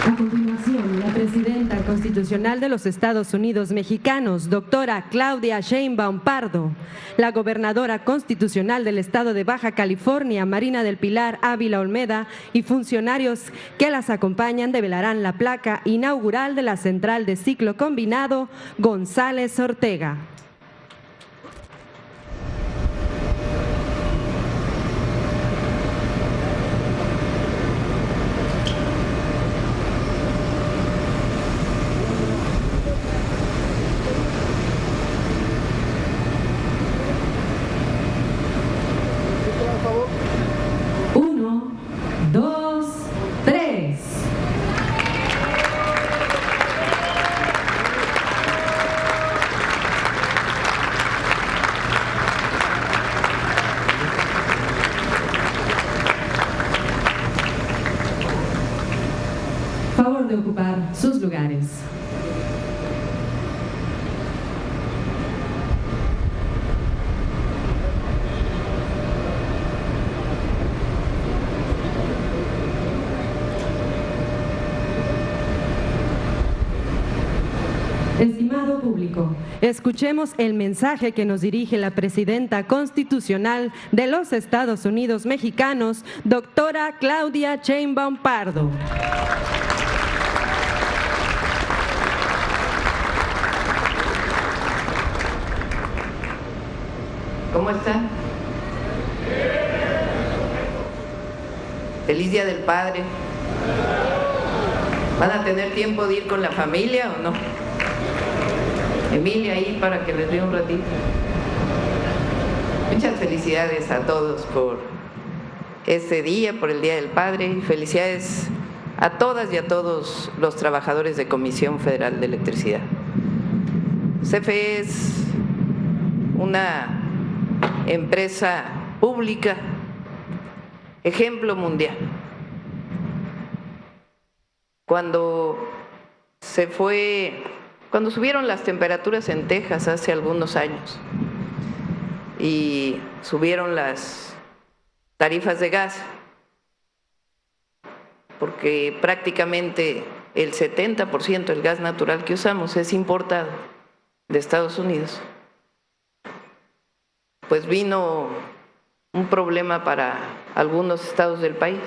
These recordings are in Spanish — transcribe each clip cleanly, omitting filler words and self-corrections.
A continuación, la presidenta constitucional de los Estados Unidos mexicanos, doctora Claudia Sheinbaum Pardo, la gobernadora constitucional del estado de Baja California, Marina del Pilar Ávila Olmeda, y funcionarios que las acompañan develarán la placa inaugural de la central de ciclo combinado González Ortega. Uno, dos, tres. Favor de ocupar sus lugares. Estimado público, escuchemos el mensaje que nos dirige la presidenta constitucional de los Estados Unidos mexicanos, doctora Claudia Sheinbaum Pardo. ¿Cómo están? Feliz Día del Padre. ¿Van a tener tiempo de ir con la familia o no? Emilia ahí para que les dé un ratito. Muchas felicidades a todos por este día, por el Día del Padre, y felicidades a todas y a todos los trabajadores de Comisión Federal de Electricidad. CFE es una empresa pública, ejemplo mundial. Cuando subieron las temperaturas en Texas hace algunos años y subieron las tarifas de gas, porque prácticamente el 70% del gas natural que usamos es importado de Estados Unidos, pues vino un problema para algunos estados del país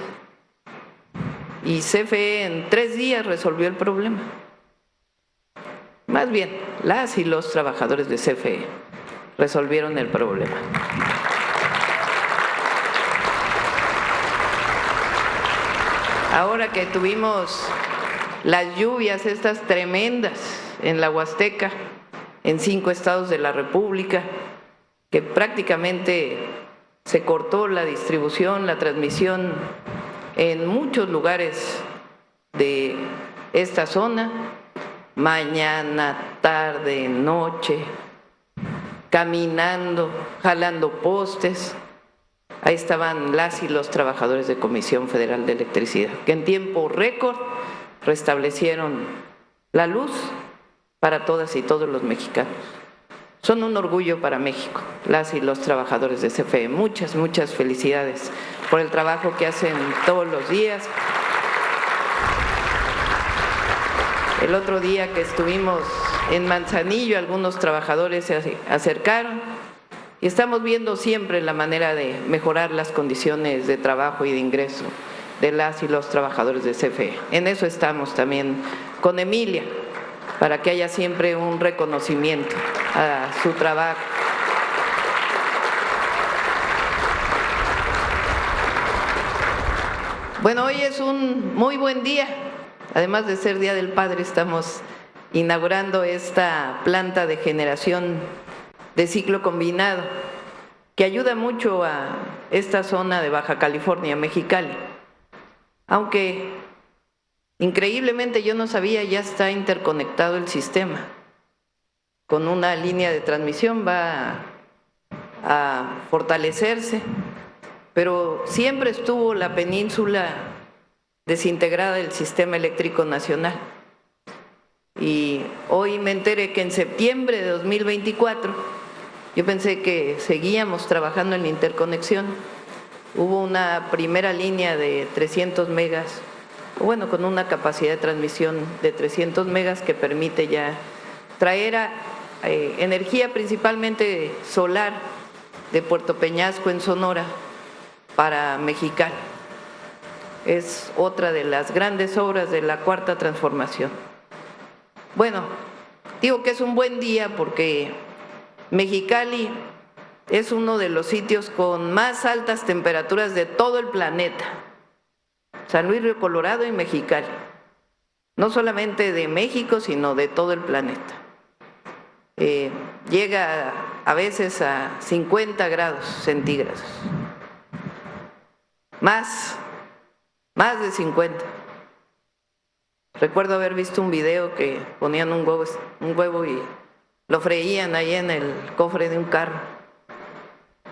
y CFE en 3 días resolvió el problema. Más bien, las y los trabajadores de CFE resolvieron el problema. Ahora que tuvimos las lluvias estas tremendas en la Huasteca, en 5 estados de la República, que prácticamente se cortó la distribución, la transmisión en muchos lugares de esta zona, mañana, tarde, noche, caminando, jalando postes. Ahí estaban las y los trabajadores de Comisión Federal de Electricidad, que en tiempo récord restablecieron la luz para todas y todos los mexicanos. Son un orgullo para México, las y los trabajadores de CFE. Muchas, muchas felicidades por el trabajo que hacen todos los días. El otro día que estuvimos en Manzanillo, algunos trabajadores se acercaron y estamos viendo siempre la manera de mejorar las condiciones de trabajo y de ingreso de las y los trabajadores de CFE. En eso estamos también con Emilia, para que haya siempre un reconocimiento a su trabajo. Bueno, hoy es un muy buen día. Además de ser Día del Padre, estamos inaugurando esta planta de generación de ciclo combinado que ayuda mucho a esta zona de Baja California, Mexicali. Aunque increíblemente yo no sabía, ya está interconectado el sistema. Con una línea de transmisión va a fortalecerse, pero siempre estuvo la península desintegrada del sistema eléctrico nacional. Y hoy me enteré que en septiembre de 2024, yo pensé que seguíamos trabajando en la interconexión. Hubo una primera línea de 300 megas bueno, con una capacidad de transmisión de 300 megas que permite ya traer energía principalmente solar de Puerto Peñasco en Sonora para Mexicali. Es otra de las grandes obras de la Cuarta Transformación. Bueno, digo que es un buen día porque Mexicali es uno de los sitios con más altas temperaturas de todo el planeta. San Luis Río Colorado y Mexicali. No solamente de México, sino de todo el planeta. Llega a veces a 50 grados centígrados. Más de 50. Recuerdo haber visto un video que ponían un huevo y lo freían ahí en el cofre de un carro,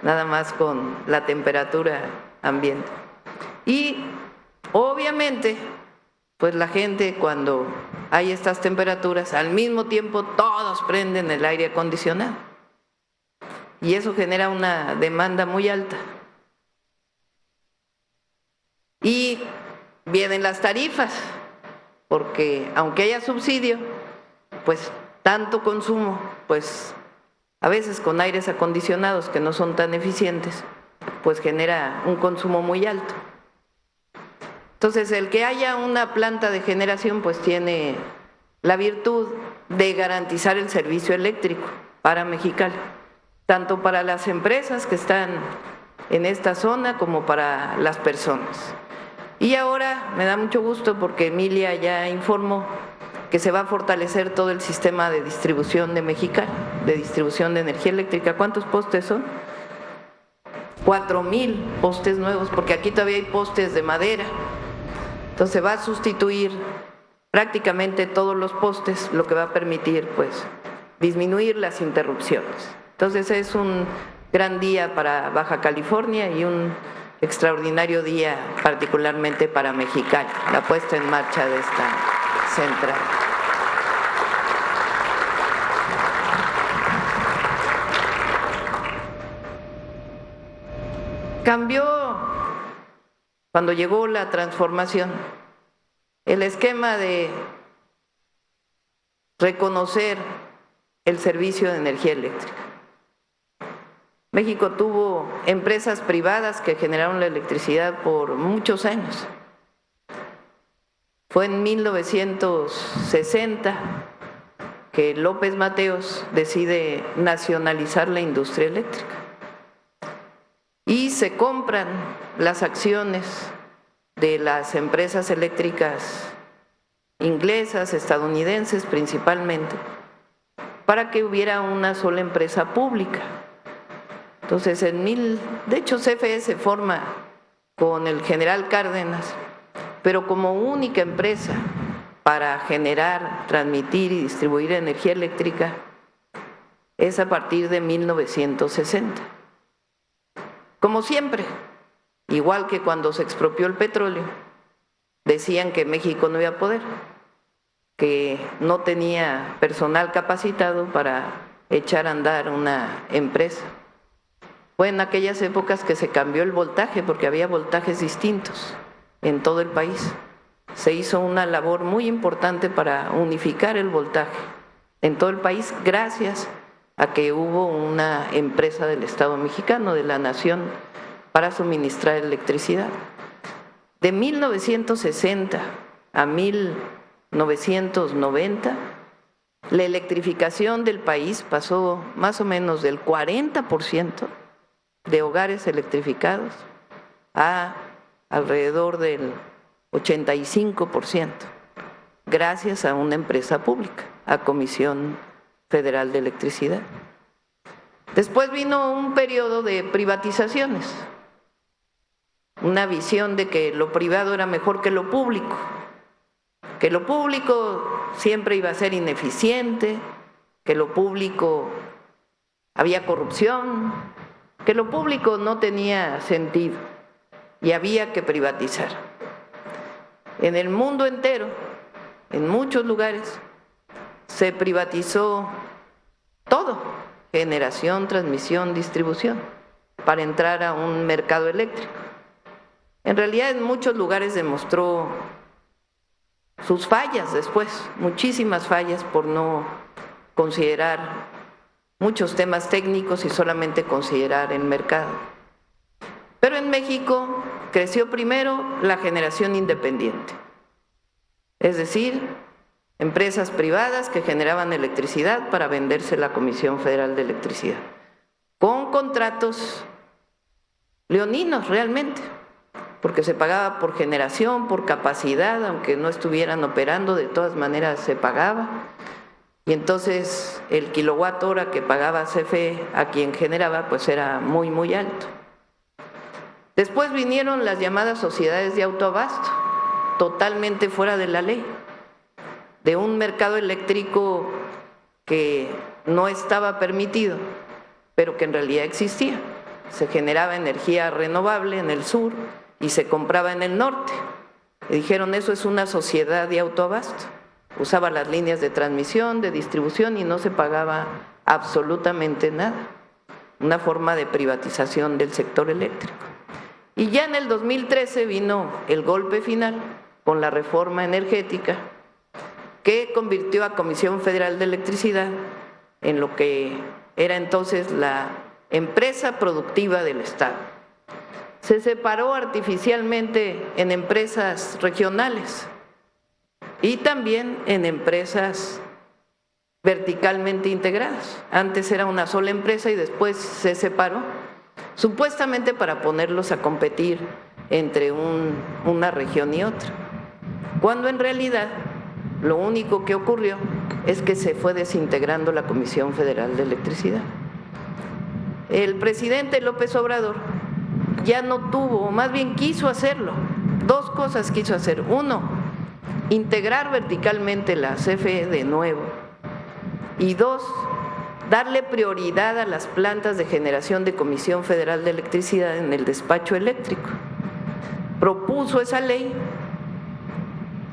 nada más con la temperatura ambiente. Y obviamente, pues la gente cuando hay estas temperaturas, al mismo tiempo todos prenden el aire acondicionado. Y eso genera una demanda muy alta. Y vienen las tarifas, porque aunque haya subsidio, pues tanto consumo, pues a veces con aires acondicionados que no son tan eficientes, pues genera un consumo muy alto. Entonces, el que haya una planta de generación, pues tiene la virtud de garantizar el servicio eléctrico para Mexicali, tanto para las empresas que están en esta zona como para las personas. Y ahora me da mucho gusto porque Emilia ya informó que se va a fortalecer todo el sistema de distribución de Mexicali, de distribución de energía eléctrica. ¿Cuántos postes son? 4,000 postes nuevos, porque aquí todavía hay postes de madera. Entonces va a sustituir prácticamente todos los postes, lo que va a permitir pues disminuir las interrupciones. Entonces es un gran día para Baja California y un extraordinario día particularmente para Mexicali, la puesta en marcha de esta central. Cambió cuando llegó la transformación el esquema de reconocer el servicio de energía eléctrica. México tuvo empresas privadas que generaron la electricidad por muchos años. Fue en 1960 que López Mateos decide nacionalizar la industria eléctrica y se compran las acciones de las empresas eléctricas inglesas, estadounidenses principalmente, para que hubiera una sola empresa pública. Entonces, de hecho, CFE se forma con el general Cárdenas, pero como única empresa para generar, transmitir y distribuir energía eléctrica es a partir de 1960. Como siempre, igual que cuando se expropió el petróleo, decían que México no iba a poder, que no tenía personal capacitado para echar a andar una empresa. Fue en aquellas épocas que se cambió el voltaje, porque había voltajes distintos en todo el país. Se hizo una labor muy importante para unificar el voltaje en todo el país, gracias a que hubo una empresa del Estado mexicano, de la nación, para suministrar electricidad. De 1960 a 1990, la electrificación del país pasó más o menos del 40% de hogares electrificados a alrededor del 85%, gracias a una empresa pública, a Comisión Federal de Electricidad. Después vino un periodo de privatizaciones, una visión de que lo privado era mejor que lo público siempre iba a ser ineficiente, que lo público había corrupción, que lo público no tenía sentido y había que privatizar. En el mundo entero, en muchos lugares, se privatizó todo, generación, transmisión, distribución, para entrar a un mercado eléctrico. En realidad, en muchos lugares demostró sus fallas después, muchísimas fallas por no considerar muchos temas técnicos y solamente considerar el mercado. Pero en México creció primero la generación independiente, es decir, empresas privadas que generaban electricidad para venderse a la Comisión Federal de Electricidad, con contratos leoninos realmente, porque se pagaba por generación, por capacidad, aunque no estuvieran operando, de todas maneras se pagaba. Y entonces el kilowatt hora que pagaba CFE a quien generaba, pues era muy, muy alto. Después vinieron las llamadas sociedades de autoabasto, totalmente fuera de la ley, de un mercado eléctrico que no estaba permitido, pero que en realidad existía. Se generaba energía renovable en el sur y se compraba en el norte. Y dijeron, eso es una sociedad de autoabasto. Usaba las líneas de transmisión, de distribución y no se pagaba absolutamente nada. Una forma de privatización del sector eléctrico. Y ya en el 2013 vino el golpe final con la reforma energética que convirtió a Comisión Federal de Electricidad en lo que era entonces la empresa productiva del Estado. Se separó artificialmente en empresas regionales y también en empresas verticalmente integradas. Antes era una sola empresa y después se separó, supuestamente para ponerlos a competir entre una región y otra, cuando en realidad lo único que ocurrió es que se fue desintegrando la Comisión Federal de Electricidad. El presidente López Obrador ya no tuvo, o más bien quiso hacerlo, dos cosas quiso hacer. Uno, integrar verticalmente la CFE de nuevo. Y dos, darle prioridad a las plantas de generación de Comisión Federal de Electricidad en el despacho eléctrico. Propuso esa ley,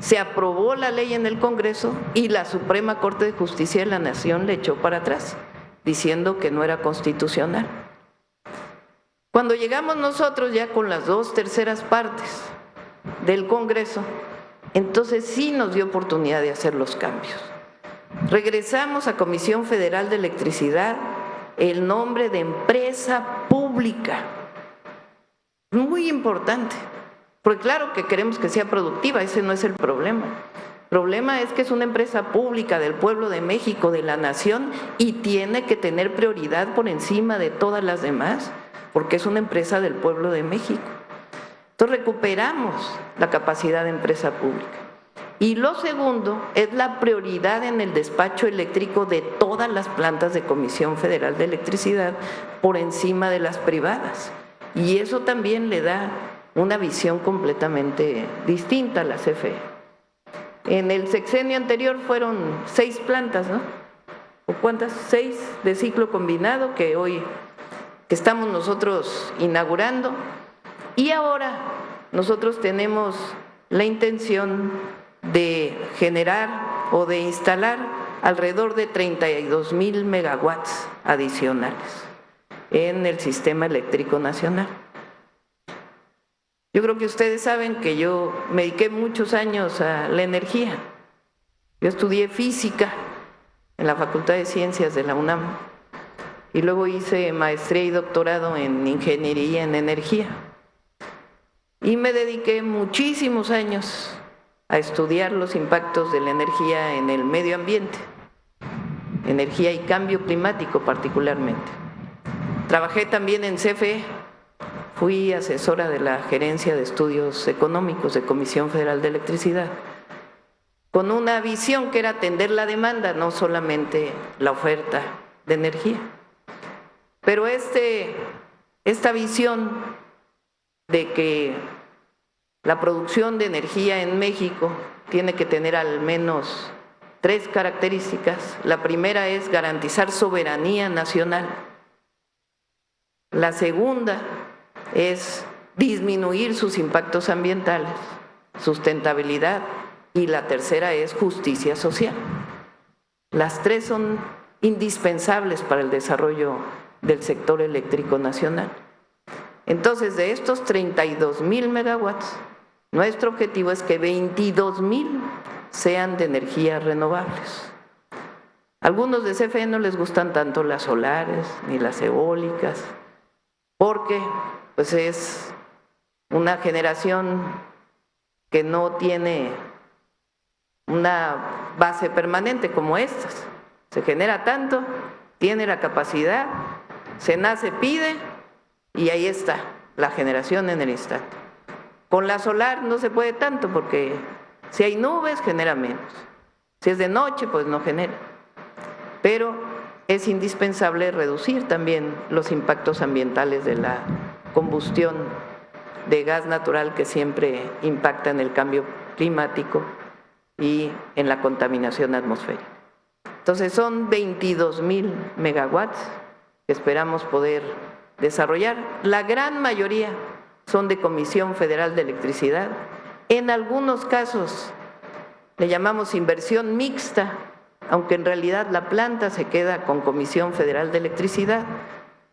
se aprobó la ley en el Congreso y la Suprema Corte de Justicia de la Nación le echó para atrás, diciendo que no era constitucional. Cuando llegamos nosotros ya con las 2/3 partes del Congreso, entonces sí nos dio oportunidad de hacer los cambios. Regresamos a Comisión Federal de Electricidad el nombre de empresa pública, muy importante, porque claro que queremos que sea productiva, ese no es el problema. El problema es que es una empresa pública del pueblo de México, de la nación, y tiene que tener prioridad por encima de todas las demás, porque es una empresa del pueblo de México. Entonces recuperamos la capacidad de empresa pública. Y lo segundo es la prioridad en el despacho eléctrico de todas las plantas de Comisión Federal de Electricidad por encima de las privadas. Y eso también le da una visión completamente distinta a la CFE. En el sexenio anterior fueron 6 plantas, ¿no? ¿O cuántas? 6 de ciclo combinado que hoy que estamos nosotros inaugurando. Y ahora nosotros tenemos la intención de generar o de instalar alrededor de 32,000 megawatts adicionales en el sistema eléctrico nacional. Yo creo que ustedes saben que yo me dediqué muchos años a la energía. Yo estudié física en la Facultad de Ciencias de la UNAM y luego hice maestría y doctorado en ingeniería en energía. Y me dediqué muchísimos años a estudiar los impactos de la energía en el medio ambiente, energía y cambio climático particularmente. Trabajé también en CFE, fui asesora de la Gerencia de Estudios Económicos de Comisión Federal de Electricidad, con una visión que era atender la demanda, no solamente la oferta de energía. Pero esta visión de que la producción de energía en México tiene que tener al menos 3 características. La primera es garantizar soberanía nacional. La segunda es disminuir sus impactos ambientales, sustentabilidad, y la tercera es justicia social. Las 3 son indispensables para el desarrollo del sector eléctrico nacional. Entonces, de estos 32,000 megawatts, nuestro objetivo es que 22,000 sean de energías renovables. Algunos de CFE no les gustan tanto las solares ni las eólicas, porque pues es una generación que no tiene una base permanente como estas. Se genera tanto, tiene la capacidad, se nace, pide y ahí está la generación en el instante. Con la solar no se puede tanto porque si hay nubes genera menos, si es de noche pues no genera, pero es indispensable reducir también los impactos ambientales de la combustión de gas natural que siempre impacta en el cambio climático y en la contaminación atmosférica. Entonces son 22,000 megawatts que esperamos poder desarrollar. La gran mayoría son de Comisión Federal de Electricidad. En algunos casos le llamamos inversión mixta, aunque en realidad la planta se queda con Comisión Federal de Electricidad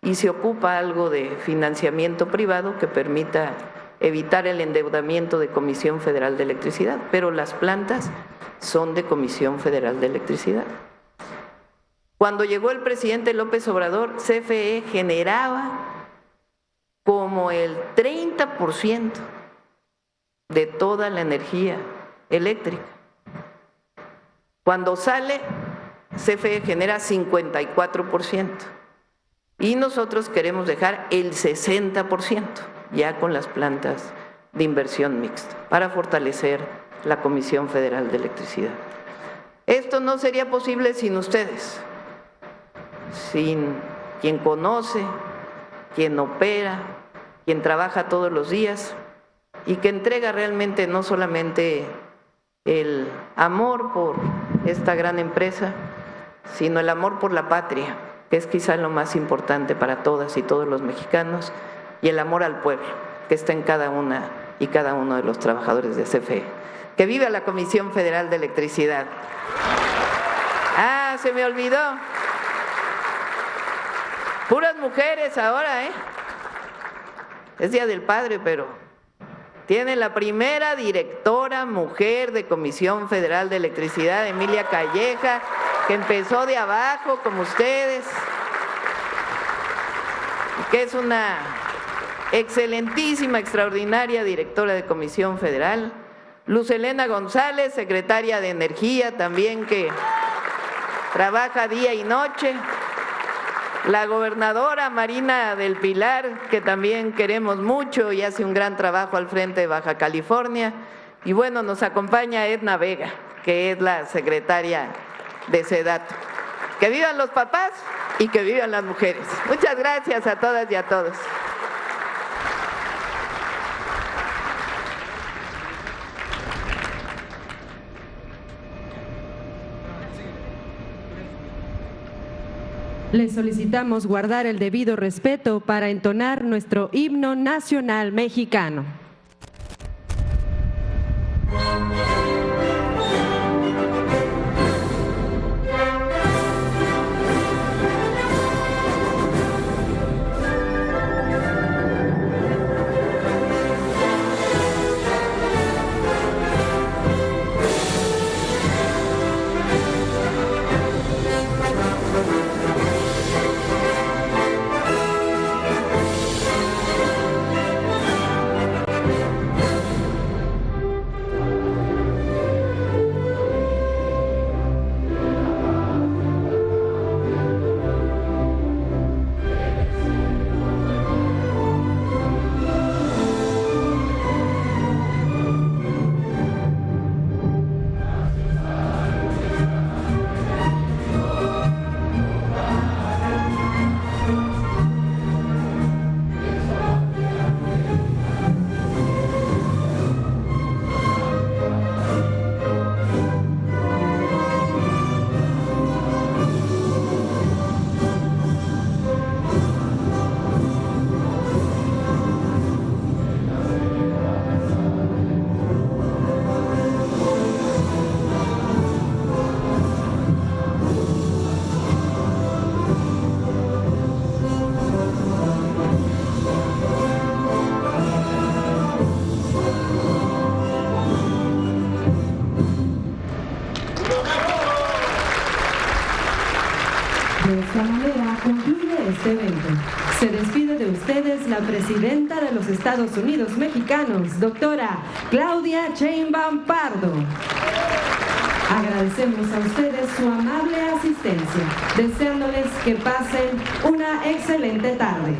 y se ocupa algo de financiamiento privado que permita evitar el endeudamiento de Comisión Federal de Electricidad, pero las plantas son de Comisión Federal de Electricidad. Cuando llegó el presidente López Obrador, CFE generaba como el 30% de toda la energía eléctrica. Cuando sale, CFE genera 54% y nosotros queremos dejar el 60% ya con las plantas de inversión mixta para fortalecer la Comisión Federal de Electricidad. Esto no sería posible sin ustedes, sin quien conoce, quien opera, quien trabaja todos los días y que entrega realmente no solamente el amor por esta gran empresa, sino el amor por la patria, que es quizá lo más importante para todas y todos los mexicanos, y el amor al pueblo, que está en cada una y cada uno de los trabajadores de CFE. ¡Que viva la Comisión Federal de Electricidad! ¡Ah, se me olvidó! Puras mujeres ahora, ¿eh? Es Día del Padre, pero tiene la primera directora mujer de Comisión Federal de Electricidad, Emilia Calleja, que empezó de abajo, como ustedes, y que es una excelentísima, extraordinaria directora de Comisión Federal. Luz Helena González, secretaria de Energía, también que trabaja día y noche. La gobernadora Marina del Pilar, que también queremos mucho y hace un gran trabajo al frente de Baja California. Y bueno, nos acompaña Edna Vega, que es la secretaria de SEDATU. Que vivan los papás y que vivan las mujeres. Muchas gracias a todas y a todos. Les solicitamos guardar el debido respeto para entonar nuestro himno nacional mexicano. De esta manera concluye este evento. Se despide de ustedes la presidenta de los Estados Unidos mexicanos, doctora Claudia Sheinbaum Pardo. Agradecemos a ustedes su amable asistencia, deseándoles que pasen una excelente tarde.